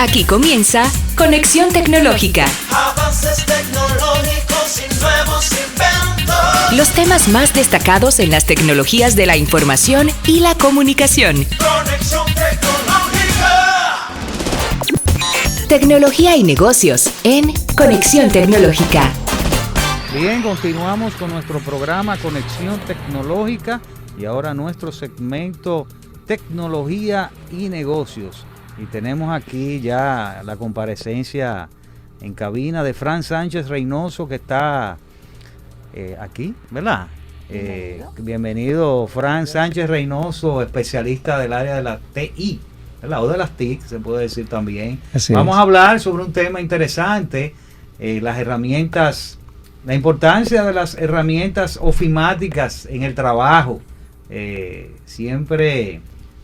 Aquí comienza Conexión Tecnológica. Avances tecnológicos y nuevos inventos. Los temas más destacados en las tecnologías de la información y la comunicación. Conexión Tecnológica. Tecnología y negocios en Conexión Tecnológica. Bien, continuamos con nuestro programa Conexión Tecnológica y ahora nuestro segmento Tecnología y Negocios. Y tenemos aquí ya la comparecencia en cabina de Fran Sánchez Reynoso, que está aquí, ¿verdad? Bienvenido, Fran Sánchez Reynoso, especialista del área de la TI, ¿verdad? O de las TIC, se puede decir también. Vamos a hablar sobre un tema interesante, las herramientas, la importancia de las herramientas ofimáticas en el trabajo. Siempre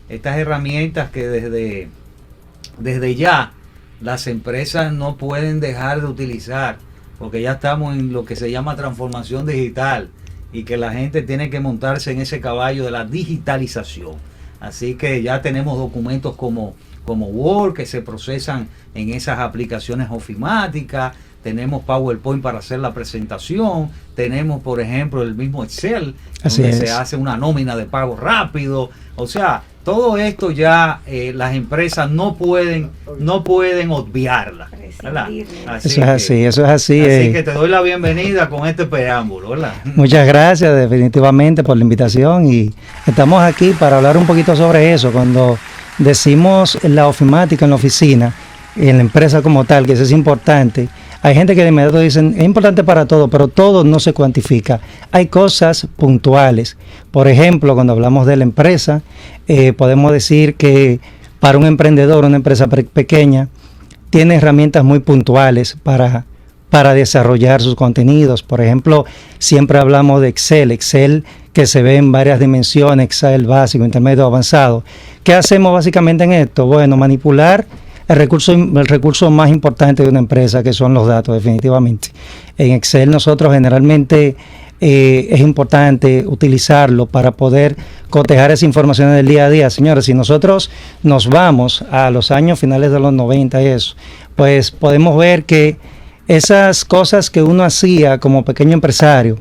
estas herramientas que desde ya las empresas no pueden dejar de utilizar, porque ya estamos en lo que se llama transformación digital y que la gente tiene que montarse en ese caballo de la digitalización. Así que ya tenemos documentos como Word que se procesan en esas aplicaciones ofimáticas, tenemos PowerPoint para hacer la presentación, tenemos por ejemplo el mismo Excel, donde se hace una nómina de pago rápido. O sea, todo esto ya las empresas no pueden obviarla, ¿verdad? Eso es así. Así que te doy la bienvenida con este preámbulo, ¿verdad? Muchas gracias definitivamente por la invitación, y estamos aquí para hablar un poquito sobre eso. Cuando decimos la ofimática en la oficina, en la empresa como tal, que eso es importante, hay gente que de inmediato dicen, es importante para todo, pero todo no se cuantifica. Hay cosas puntuales. Por ejemplo, cuando hablamos de la empresa, podemos decir que para un emprendedor, una empresa pequeña, tiene herramientas muy puntuales para desarrollar sus contenidos. Por ejemplo, siempre hablamos de Excel que se ve en varias dimensiones, Excel básico, intermedio, avanzado. ¿Qué hacemos básicamente en esto? Bueno, manipular el recurso más importante de una empresa, que son los datos, definitivamente. En Excel nosotros generalmente es importante utilizarlo para poder cotejar esa información del día a día. Señores, si nosotros nos vamos a los años finales de los 90 y eso, pues podemos ver que esas cosas que uno hacía como pequeño empresario,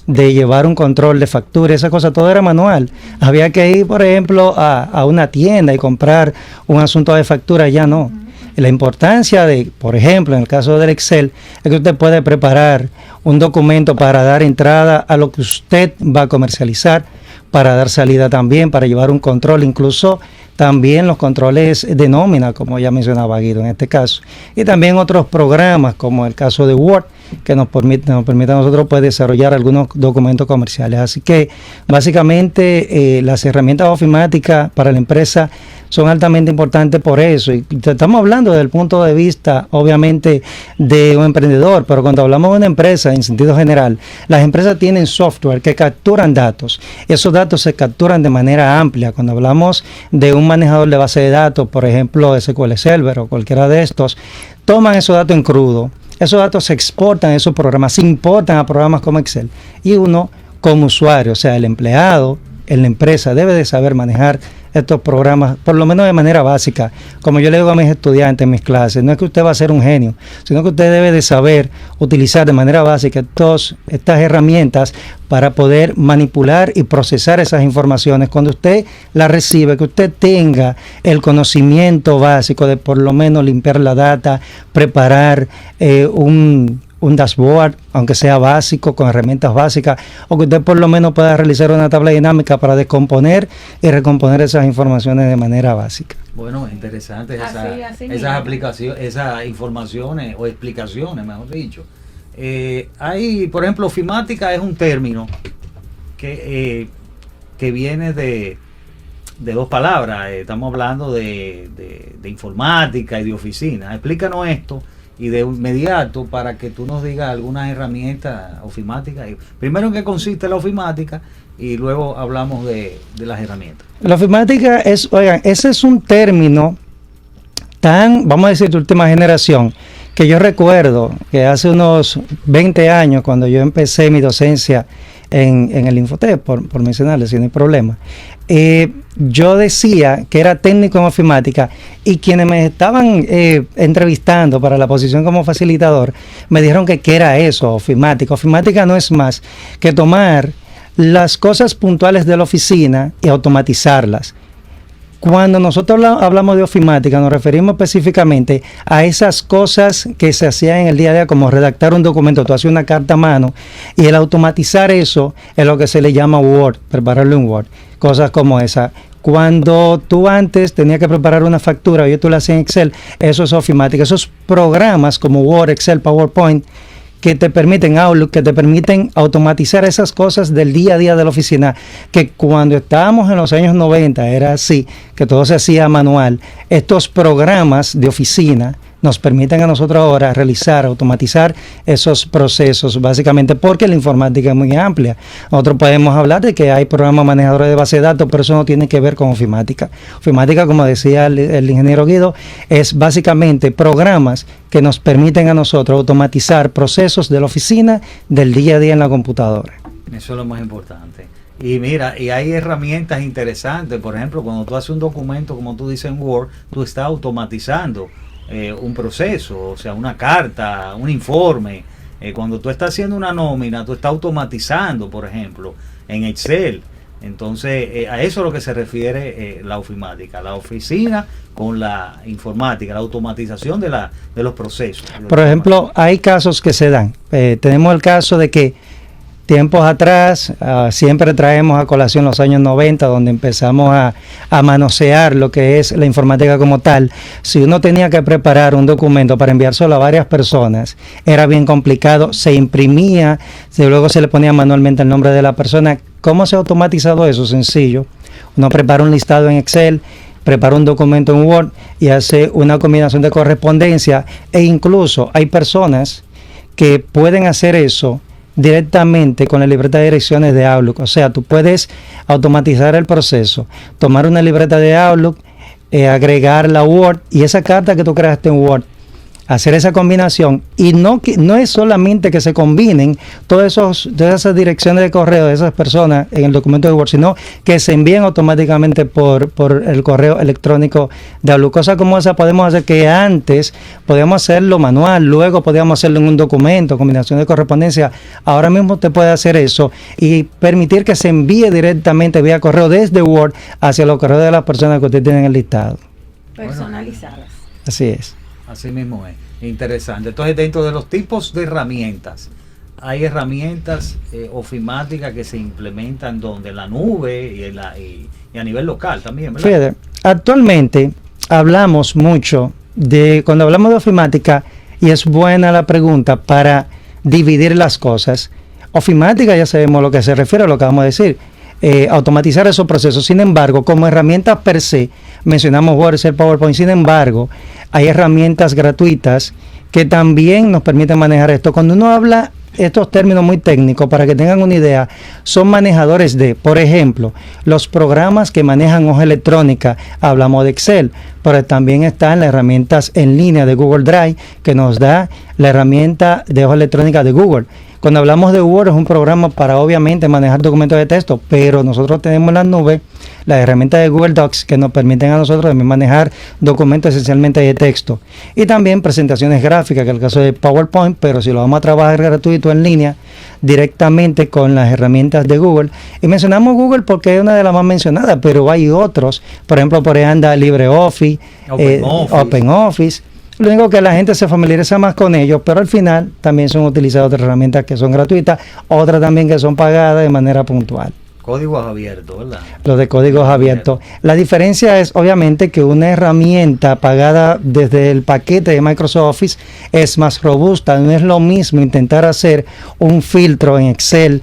de llevar un control de factura, esa cosa, todo era manual. Había que ir, por ejemplo, a una tienda y comprar un asunto de factura, ya no. La importancia de, por ejemplo, en el caso del Excel, es que usted puede preparar un documento para dar entrada a lo que usted va a comercializar, para dar salida también, para llevar un control, incluso también los controles de nómina, como ya mencionaba Guido en este caso, y también otros programas, como el caso de Word, que nos permite a nosotros pues, desarrollar algunos documentos comerciales. Así que básicamente las herramientas ofimáticas para la empresa son altamente importantes por eso. Y estamos hablando desde el punto de vista, obviamente, de un emprendedor, pero cuando hablamos de una empresa en sentido general, las empresas tienen software que capturan datos. Esos datos se capturan de manera amplia. Cuando hablamos de un manejador de base de datos, por ejemplo, SQL Server o cualquiera de estos, toman esos datos en crudo. Esos datos se exportan a esos programas, se importan a programas como Excel. Y uno, como usuario, o sea, el empleado en la empresa, debe de saber manejar estos programas, por lo menos de manera básica. Como yo le digo a mis estudiantes en mis clases, no es que usted va a ser un genio, sino que usted debe de saber utilizar de manera básica estas herramientas para poder manipular y procesar esas informaciones. Cuando usted las recibe, que usted tenga el conocimiento básico de por lo menos limpiar la data, preparar un dashboard, aunque sea básico, con herramientas básicas, o que usted por lo menos pueda realizar una tabla dinámica para descomponer y recomponer esas informaciones de manera básica. Bueno, interesante esas aplicaciones, esas informaciones o explicaciones, mejor dicho. Hay, por ejemplo, ofimática es un término que viene de dos palabras. Estamos hablando de informática y de oficina. Explícanos esto y de inmediato para que tú nos digas algunas herramientas ofimáticas. Primero, ¿en qué consiste la ofimática? Y luego hablamos de las herramientas. La ofimática ese es un término vamos a decir, de última generación, que yo recuerdo que hace unos 20 años, cuando yo empecé mi docencia en el Infotep, por mencionarles, si no hay problema. Yo decía que era técnico en ofimática y quienes me estaban entrevistando para la posición como facilitador me dijeron que qué era eso, ofimática. Ofimática no es más que tomar las cosas puntuales de la oficina y automatizarlas. Cuando nosotros hablamos de ofimática, nos referimos específicamente a esas cosas que se hacían en el día a día, como redactar un documento, tú haces una carta a mano, y el automatizar eso es lo que se le llama Word, prepararlo en Word, cosas como esa. Cuando tú antes tenías que preparar una factura, hoy tú la haces en Excel, eso es ofimática. Esos programas como Word, Excel, PowerPoint, que te permiten Outlook, que te permiten automatizar esas cosas del día a día de la oficina, que cuando estábamos en los años 90 era así, que todo se hacía manual. Estos programas de oficina nos permiten a nosotros ahora realizar, automatizar esos procesos, básicamente porque la informática es muy amplia. Nosotros podemos hablar de que hay programas manejadores de base de datos, pero eso no tiene que ver con ofimática. Ofimática, como decía el ingeniero Guido, es básicamente programas que nos permiten a nosotros automatizar procesos de la oficina del día a día en la computadora. Eso es lo más importante. Y mira, y hay herramientas interesantes. Por ejemplo, cuando tú haces un documento, como tú dices en Word, tú estás automatizando un proceso, o sea, una carta, un informe. Cuando tú estás haciendo una nómina, tú estás automatizando, por ejemplo, en Excel. Entonces, a eso es lo que se refiere la ofimática, la oficina con la informática, la automatización de los procesos. Por ejemplo, hay casos que se dan. Tenemos el caso de que tiempos atrás, siempre traemos a colación los años 90, donde empezamos a manosear lo que es la informática como tal. Si uno tenía que preparar un documento para enviárselo a varias personas, era bien complicado, se imprimía, luego se le ponía manualmente el nombre de la persona. ¿Cómo se ha automatizado eso? Sencillo. Uno prepara un listado en Excel, prepara un documento en Word y hace una combinación de correspondencia, e incluso hay personas que pueden hacer eso directamente con la libreta de direcciones de Outlook. O sea, tú puedes automatizar el proceso, tomar una libreta de Outlook, agregar la Word y esa carta que tú creaste en Word, hacer esa combinación, y no es solamente que se combinen todas esas direcciones de correo de esas personas en el documento de Word, sino que se envíen automáticamente por el correo electrónico de Outlook. Cosas como esa podemos hacer que antes podíamos hacerlo manual, luego podíamos hacerlo en un documento, combinación de correspondencia. Ahora mismo te puede hacer eso y permitir que se envíe directamente vía correo desde Word hacia los correos de las personas que usted tiene en el listado. Personalizadas. Así es. Así mismo es, interesante. Entonces, dentro de los tipos de herramientas, hay herramientas ofimáticas que se implementan donde en la nube y a nivel local también, ¿verdad? Fíjate, actualmente hablamos mucho cuando hablamos de ofimática, y es buena la pregunta para dividir las cosas. Ofimática, ya sabemos lo que se refiere a lo que vamos a decir. Automatizar esos procesos. Sin embargo, como herramientas per se, mencionamos Word, Excel, PowerPoint. Sin embargo, hay herramientas gratuitas que también nos permiten manejar esto. Cuando uno habla estos términos muy técnicos, para que tengan una idea, son manejadores de, por ejemplo, los programas que manejan hoja electrónica. Hablamos de Excel, pero también están las herramientas en línea de Google Drive, que nos da la herramienta de hoja electrónica de Google. Cuando hablamos de Word, es un programa para obviamente manejar documentos de texto, pero nosotros tenemos en la nube las herramientas de Google Docs que nos permiten a nosotros también manejar documentos esencialmente de texto. Y también presentaciones gráficas, que es el caso de PowerPoint, pero si lo vamos a trabajar gratuito en línea, directamente con las herramientas de Google. Y mencionamos Google porque es una de las más mencionadas, pero hay otros. Por ejemplo, por ahí anda LibreOffice, OpenOffice. Lo único que la gente se familiariza más con ellos, pero al final también son utilizadas otras herramientas que son gratuitas, otras también que son pagadas de manera puntual. Códigos abiertos, ¿verdad? Los de códigos abiertos. La diferencia es obviamente que una herramienta pagada desde el paquete de Microsoft Office es más robusta. No es lo mismo intentar hacer un filtro en Excel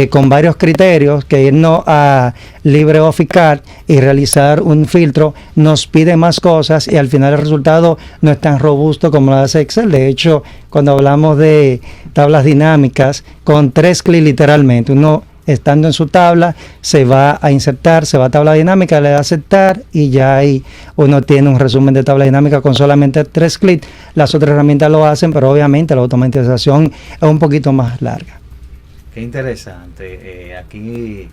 con varios criterios que irnos a LibreOffice Calc y realizar un filtro. Nos pide más cosas y al final el resultado no es tan robusto como lo hace Excel. De hecho, cuando hablamos de tablas dinámicas, con 3 clics literalmente, uno estando en su tabla, se va a insertar, se va a tabla dinámica, le da a aceptar y ya ahí uno tiene un resumen de tabla dinámica con solamente 3 clics. Las otras herramientas lo hacen, pero obviamente la automatización es un poquito más larga. Qué interesante. Aquí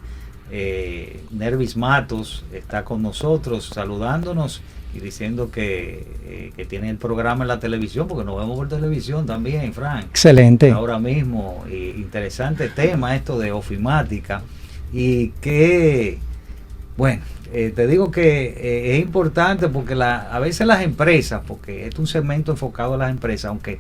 Nervis Matos está con nosotros saludándonos y diciendo que tiene el programa en la televisión, porque nos vemos por televisión también, Frank. Excelente. Ahora mismo, interesante tema esto de ofimática, y que, bueno, te digo que es importante porque a veces las empresas, porque es un segmento enfocado a las empresas, aunque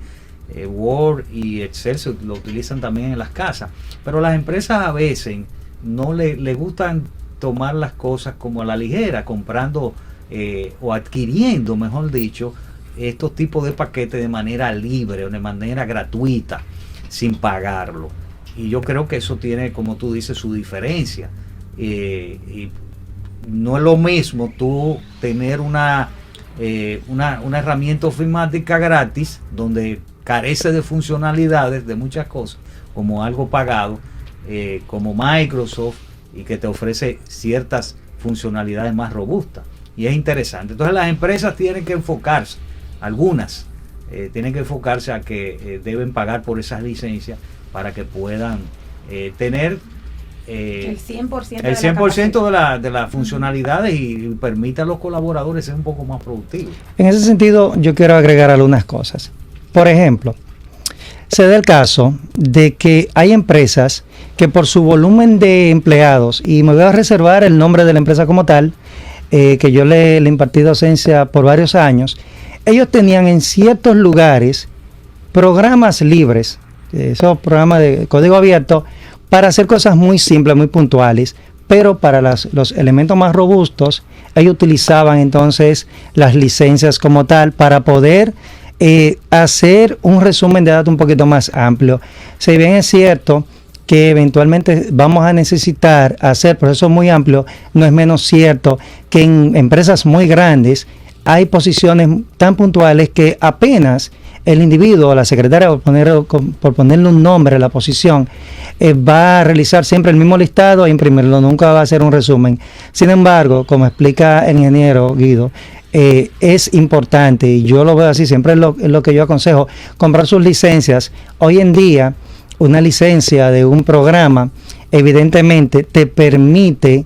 Word y Excel lo utilizan también en las casas, pero las empresas a veces no le gustan tomar las cosas como a la ligera, comprando o adquiriendo, mejor dicho, estos tipos de paquetes de manera libre o de manera gratuita, sin pagarlo. Y yo creo que eso tiene, como tú dices, su diferencia. Y no es lo mismo tú tener una herramienta ofimática gratis, donde carece de funcionalidades, de muchas cosas, como algo pagado, como Microsoft, y que te ofrece ciertas funcionalidades más robustas. Y es interesante. Entonces las empresas tienen que enfocarse, algunas tienen que enfocarse a que deben pagar por esas licencias para que puedan tener el 100%, el 100% de las funcionalidades y permita a los colaboradores ser un poco más productivos. En ese sentido, yo quiero agregar algunas cosas. Por ejemplo, se da el caso de que hay empresas que por su volumen de empleados, y me voy a reservar el nombre de la empresa como tal, que yo le impartí docencia por varios años, ellos tenían en ciertos lugares programas libres, esos programas de código abierto, para hacer cosas muy simples, muy puntuales, pero para los elementos más robustos, ellos utilizaban entonces las licencias como tal para poder hacer un resumen de datos un poquito más amplio. Si bien es cierto que eventualmente vamos a necesitar hacer procesos muy amplios, no es menos cierto que en empresas muy grandes hay posiciones tan puntuales que apenas el individuo, la secretaria, por ponerle un nombre a la posición, va a realizar siempre el mismo listado e imprimirlo, nunca va a hacer un resumen. Sin embargo, como explica el ingeniero Guido, es importante, y yo lo veo así, siempre es lo que yo aconsejo, comprar sus licencias. Hoy en día, una licencia de un programa evidentemente te permite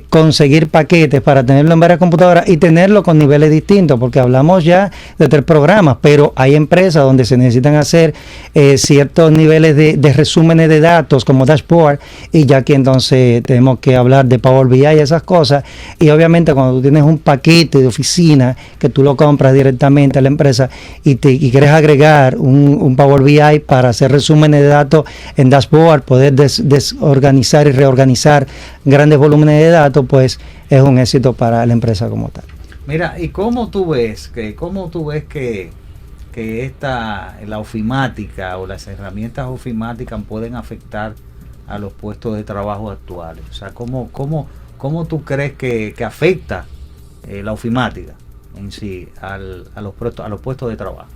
conseguir paquetes para tenerlo en varias computadoras y tenerlo con niveles distintos, porque hablamos ya de 3 programas, pero hay empresas donde se necesitan hacer ciertos niveles de resúmenes de datos como dashboard, y ya que entonces tenemos que hablar de Power BI y esas cosas. Y obviamente cuando tú tienes un paquete de oficina que tú lo compras directamente a la empresa y quieres agregar un Power BI para hacer resúmenes de datos en dashboard, poder desorganizar y reorganizar grandes volúmenes de datos, pues es un éxito para la empresa como tal. Mira, ¿y cómo tú ves que la ofimática o las herramientas ofimáticas pueden afectar a los puestos de trabajo actuales? O sea, ¿cómo tú crees que afecta la ofimática en sí a los puestos de trabajo?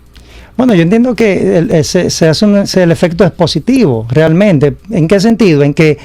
Bueno, yo entiendo que el efecto es positivo, realmente. ¿En qué sentido? En que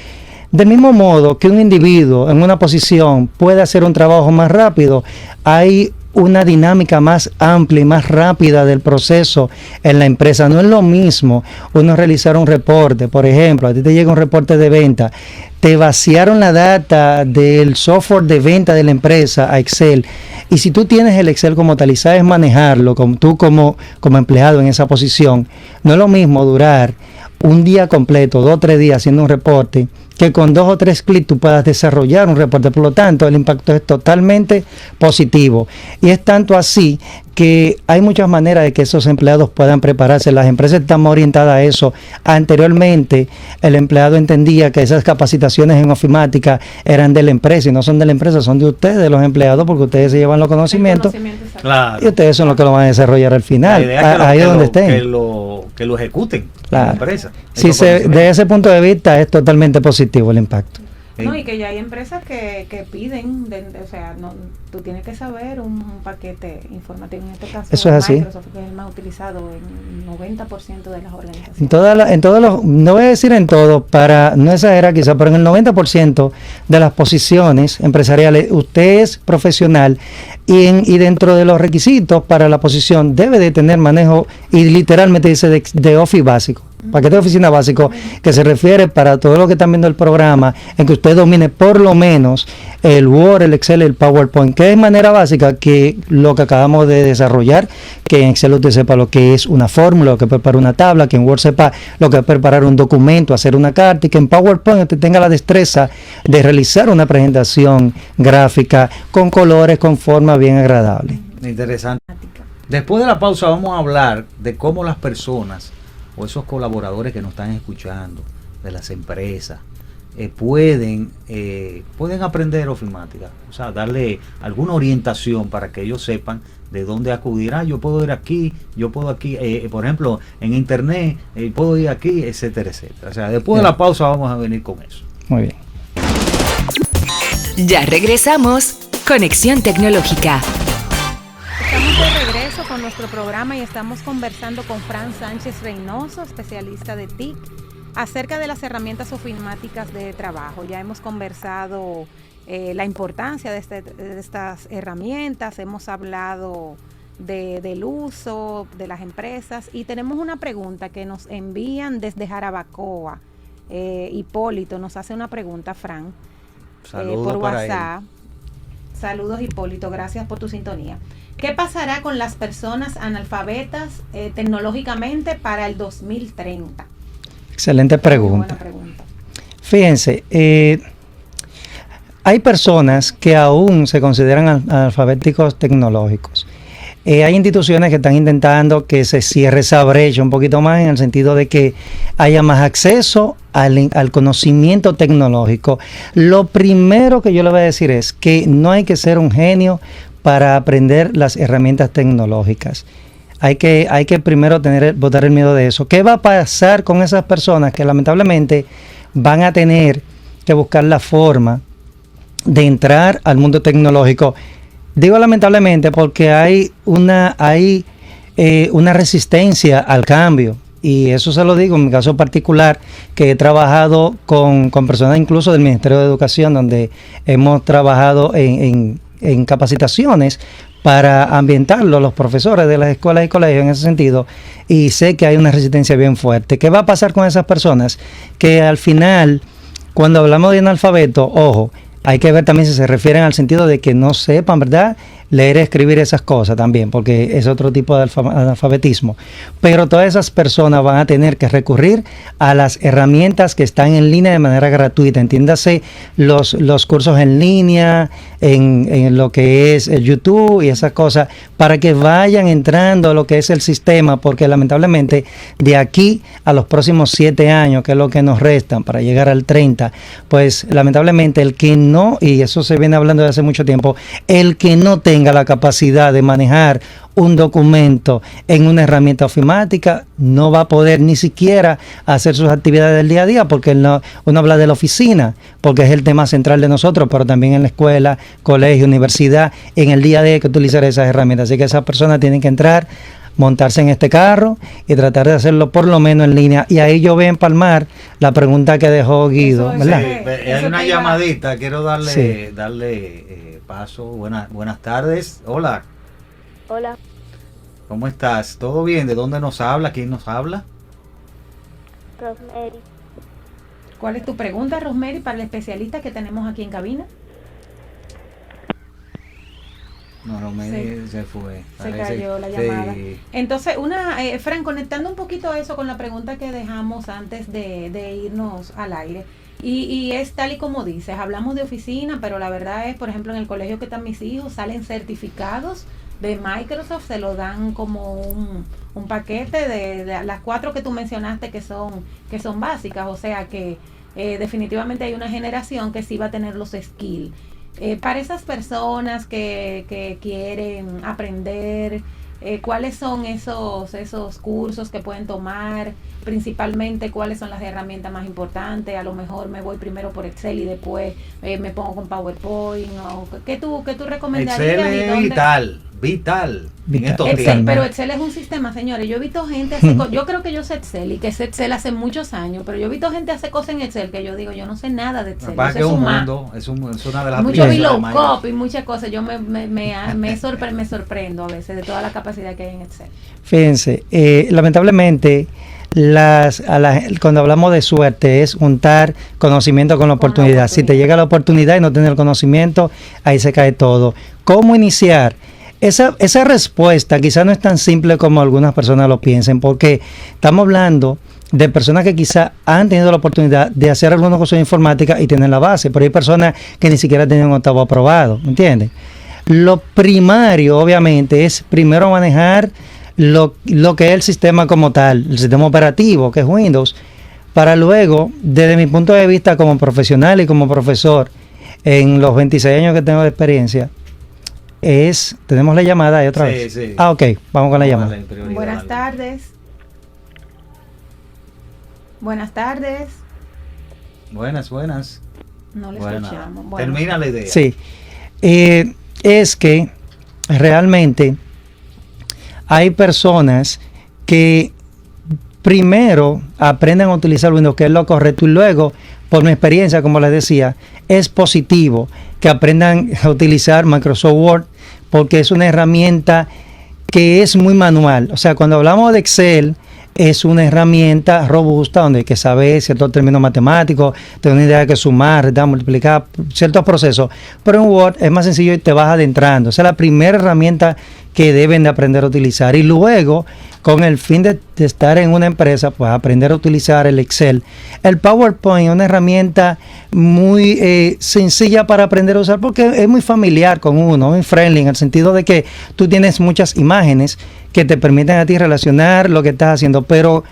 del mismo modo que un individuo en una posición puede hacer un trabajo más rápido, hay una dinámica más amplia y más rápida del proceso en la empresa. No es lo mismo uno realizar un reporte, por ejemplo, a ti te llega un reporte de venta, te vaciaron la data del software de venta de la empresa a Excel, y si tú tienes el Excel como tal y sabes manejarlo, como empleado en esa posición, no es lo mismo durar un día completo, 2 o 3 días haciendo un reporte, que con 2 o 3 clics tú puedas desarrollar un reporte. Por lo tanto, el impacto es totalmente positivo. Y es tanto así que hay muchas maneras de que esos empleados puedan prepararse. Las empresas están más orientadas a eso. Anteriormente, el empleado entendía que esas capacitaciones en ofimática eran de la empresa, y no son de la empresa, son de ustedes, de los empleados, porque ustedes se llevan los conocimientos, claro, y ustedes son los que lo van a desarrollar al final, la idea es ahí donde estén. Que lo ejecuten, claro, la empresa. De ese punto de vista es totalmente positivo el impacto. No, y que ya hay empresas que piden, o sea, no, tú tienes que saber un paquete informativo, en este caso eso es así. Microsoft, que es el más utilizado en 90% de las organizaciones. En todos los, no voy a decir en todo, para no exagerar quizá, pero en el 90% de las posiciones empresariales, usted es profesional y dentro de los requisitos para la posición debe de tener manejo, y literalmente dice de Office básico. Paquete de oficina básico, que se refiere para todo lo que están viendo el programa, en que usted domine por lo menos el Word, el Excel, el PowerPoint, que es manera básica que lo que acabamos de desarrollar, que en Excel usted sepa lo que es una fórmula, lo que es preparar una tabla, que en Word sepa lo que es preparar un documento, hacer una carta, y que en PowerPoint usted tenga la destreza de realizar una presentación gráfica con colores, con forma bien agradable. Interesante. Después de la pausa vamos a hablar de cómo las personas o esos colaboradores que nos están escuchando, de las empresas, pueden aprender ofimática, o sea, darle alguna orientación para que ellos sepan de dónde acudir. Yo puedo ir aquí, por ejemplo, en internet, puedo ir aquí, etcétera, etcétera. O sea, después de la pausa vamos a venir con eso. Muy bien. Ya regresamos. Conexión Tecnológica. Estamos de regreso con nuestro programa y estamos conversando con Fran Sánchez Reynoso, especialista de TIC, acerca de las herramientas ofimáticas de trabajo. Ya hemos conversado la importancia de estas herramientas, hemos hablado del uso de las empresas y tenemos una pregunta que nos envían desde Jarabacoa. Hipólito nos hace una pregunta, Fran, por WhatsApp. Saludos, Hipólito, gracias por tu sintonía. ¿Qué pasará con las personas analfabetas tecnológicamente para el 2030? Excelente pregunta. Buena pregunta. Fíjense, hay personas que aún se consideran analfabéticos tecnológicos. Hay instituciones que están intentando que se cierre esa brecha un poquito más, en el sentido de que haya más acceso al conocimiento tecnológico. Lo primero que yo le voy a decir es que no hay que ser un genio para aprender las herramientas tecnológicas. Hay que primero botar el miedo de eso. ¿Qué va a pasar con esas personas que lamentablemente van a tener que buscar la forma de entrar al mundo tecnológico? Digo lamentablemente porque hay una resistencia al cambio, y eso se lo digo en mi caso particular, que he trabajado con personas incluso del Ministerio de Educación, donde hemos trabajado en capacitaciones para ambientarlo los profesores de las escuelas y colegios en ese sentido, y sé que hay una resistencia bien fuerte. ¿Qué va a pasar con esas personas? Que al final, cuando hablamos de analfabeto, ojo, hay que ver también si se refieren al sentido de que no sepan, ¿verdad?, leer y escribir esas cosas también, porque es otro tipo de analfabetismo. Pero todas esas personas van a tener que recurrir a las herramientas que están en línea de manera gratuita. Entiéndase los cursos en línea, en lo que es el YouTube y esas cosas, para que vayan entrando a lo que es el sistema, porque lamentablemente de aquí a los próximos 7 años, que es lo que nos restan para llegar al 30, pues lamentablemente el que no, y eso se viene hablando de hace mucho tiempo, el que no tenga la capacidad de manejar un documento en una herramienta ofimática no va a poder ni siquiera hacer sus actividades del día a día, porque uno habla de la oficina, porque es el tema central de nosotros, pero también en la escuela, colegio, universidad, en el día a día hay que utilizar esas herramientas. Así que esas personas tienen que entrar, montarse en este carro y tratar de hacerlo por lo menos en línea. Y ahí yo voy a empalmar la pregunta que dejó Guido, ¿verdad? Sí, hay una llamadita, quiero darle paso. Buenas tardes. Hola. Hola, ¿Cómo estás? ¿Todo bien? ¿De dónde nos habla? ¿Quién nos habla? Rosemary. ¿Cuál es tu pregunta, Rosemary, para el especialista que tenemos aquí en cabina? No, Rosemary se fue. Se Parece- cayó la llamada. Sí. Entonces, Fran, conectando un poquito a eso con la pregunta que dejamos antes de irnos al aire, y es tal y como dices, hablamos de oficina, pero la verdad es, por ejemplo, en el colegio que están mis hijos, salen certificados de Microsoft, se lo dan como un paquete de las 4 que tú mencionaste que son básicas, o sea que definitivamente hay una generación que sí va a tener los skills. Para esas personas que quieren aprender, ¿cuáles son esos cursos que pueden tomar? Principalmente, ¿cuáles son las herramientas más importantes? A lo mejor me voy primero por Excel y después me pongo con PowerPoint. ¿Qué tú recomendarías? Excel es vital en estos Excel, tiempos. pero Excel es un sistema, señores. Yo he visto gente yo creo que yo sé Excel y que sé Excel hace muchos años, pero yo he visto gente hacer cosas en Excel que yo digo, yo no sé nada de Excel. Para yo que sé es un sumar. mundo, es una de las Mucho aplicaciones de VLOOKUP y muchas cosas. Yo me sorprendo a veces de toda la capacidad que hay en Excel. Fíjense, lamentablemente cuando hablamos de suerte, es juntar conocimiento con la oportunidad. Si te llega la oportunidad y no tienes el conocimiento, ahí se cae todo. ¿Cómo iniciar? Esa respuesta quizás no es tan simple como algunas personas lo piensen, porque estamos hablando de personas que quizás han tenido la oportunidad de hacer alguna cosa de informática y tienen la base, pero hay personas que ni siquiera tienen un octavo aprobado, ¿entiendes? Lo primario, obviamente, es primero manejar lo que es el sistema como tal, el sistema operativo, que es Windows, para luego, desde mi punto de vista como profesional y como profesor, en los 26 años que tengo de experiencia, tenemos la llamada ahí otra vez. Sí. Ok, vamos con la llamada. Buenas tardes. Buenas tardes. Buenas. No le escuchamos. Bueno. Termina la idea. Sí. Es que realmente hay personas que primero aprenden a utilizar Windows, que es lo correcto, y luego, por mi experiencia, como les decía, es positivo que aprendan a utilizar Microsoft Word, porque es una herramienta que es muy manual. O sea, cuando hablamos de Excel, es una herramienta robusta donde hay que saber ciertos términos matemáticos, tener una idea de que sumar, restar, multiplicar, ciertos procesos. Pero en Word es más sencillo y te vas adentrando. Esa es la primera herramienta que deben de aprender a utilizar. Y luego, con el fin de estar en una empresa, pues aprender a utilizar el Excel. El PowerPoint es una herramienta muy sencilla para aprender a usar porque es muy familiar con uno, muy friendly, en el sentido de que tú tienes muchas imágenes que te permiten a ti relacionar lo que estás haciendo, pero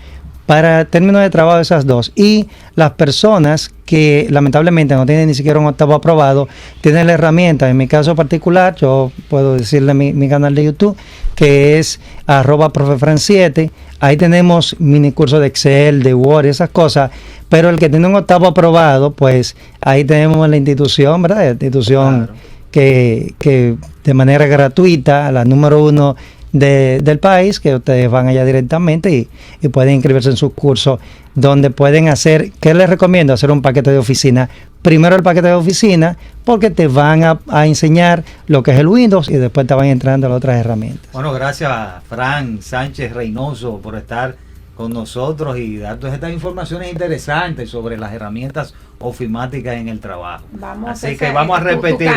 para términos de trabajo esas dos. Y las personas que lamentablemente no tienen ni siquiera un octavo aprobado, tienen la herramienta. En mi caso particular, yo puedo decirle mi canal de YouTube, que es @profefran7. Ahí tenemos mini cursos de Excel, de Word, esas cosas. Pero el que tiene un octavo aprobado, pues ahí tenemos la institución, ¿verdad? La institución, claro, que de manera gratuita, la número 1 del país, que ustedes van allá directamente y pueden inscribirse en sus cursos, donde pueden hacer, ¿qué les recomiendo? Hacer un paquete de oficina. Primero el paquete de oficina, porque te van a enseñar lo que es el Windows y después te van entrando a las otras herramientas. Bueno, gracias a Fran Sánchez Reynoso por estar con nosotros y dar todas estas informaciones interesantes sobre las herramientas ofimáticas en el trabajo. Así que vamos a repetir.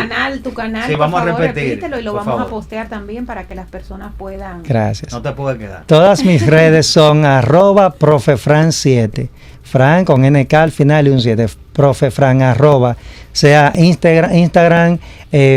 Tu canal, sí, vamos a repetir. Repítelo y lo vamos a postear también para que las personas puedan. Gracias. No te puedes quedar. Todas mis redes son @profefran7. Fran con NK al final y un 7. Profefran sea Instagram,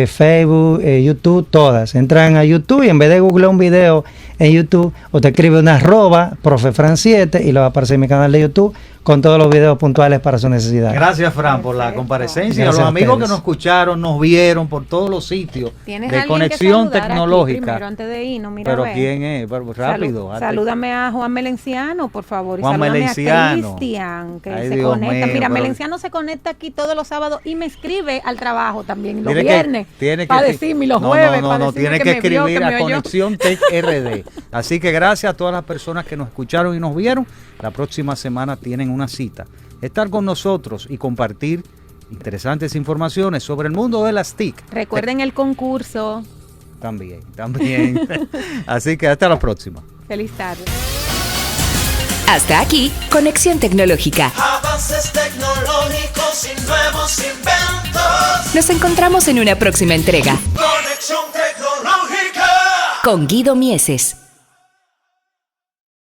Facebook, YouTube, todas. Entran a YouTube y en vez de googlear un video en YouTube, usted escribe una @profefran7 y le va a aparecer mi canal de YouTube con todos los videos puntuales para su necesidad. Gracias, Fran, por la comparecencia. Gracias a los amigos a que nos escucharon, nos vieron por todos los sitios de conexión tecnológica. Primero, antes de irnos, mira, pero ¿quién es? Rápido. Salúdame a Juan Melenciano, por favor. Y Juan salúdame Melenciano. a Cristian, que Ay, se Dios conecta. mío, Mira, pero Melenciano se conecta aquí todos los sábados y me escribe al trabajo también los Tiene viernes para decirme los jueves. No, tiene que escribir a oyó. Conexión Tech RD. Así que gracias a todas las personas que nos escucharon y nos vieron. La próxima semana tienen una cita. Estar con nosotros y compartir interesantes informaciones sobre el mundo de las TIC. Recuerden el concurso. También. Así que hasta la próxima. Feliz tarde. Hasta aquí, Conexión Tecnológica. Avances tecnológicos y nuevos inventos. Nos encontramos en una próxima entrega. Conexión tecnológica. Con Guido Mieses.